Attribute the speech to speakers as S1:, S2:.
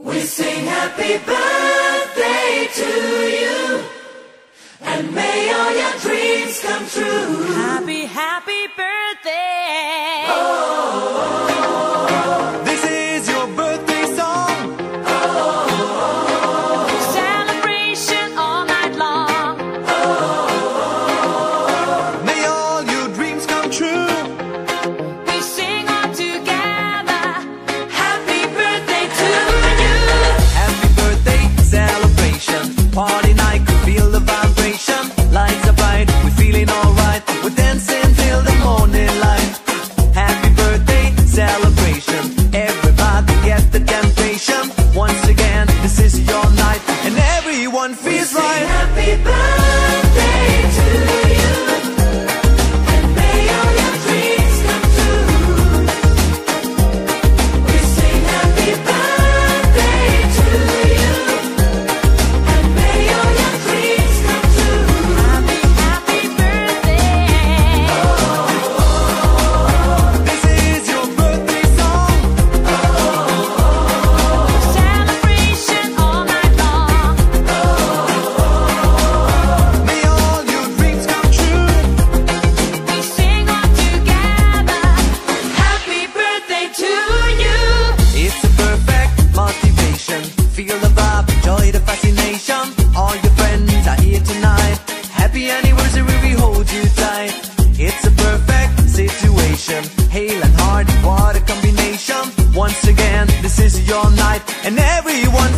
S1: We sing happy birthday to you, and may all your dreams come true.
S2: Happy, happy birthday.
S3: This is your birthday song.
S2: Celebration all night long.
S3: May all your dreams come true.
S2: We sing all together. Happy birthday to you.
S3: Happy birthday celebration. Party night, could feel the vibration. Lights are bright, we're feeling alright. We're dancing till the morning light. Happy birthday celebration. Everybody get the temptation. Once again, this is your night, and everyone feels
S1: We sing
S3: right.
S1: happy birthday to you, and may all your dreams come true. We sing happy birthday to you, and may all your dreams come true.
S2: Happy, happy birthday.
S3: This is your birthday song.
S2: Celebration all night long.
S3: May all your dreams come true.
S2: We sing all together. Happy birthday to you.
S3: It's a perfect motivation. Feel the vibe, enjoy the fascination. All your friends are here tonight. Happy anniversary, we hold you tight. It's a perfect situation. Hale and hard, what a combination. Once again, this is your night, and everyone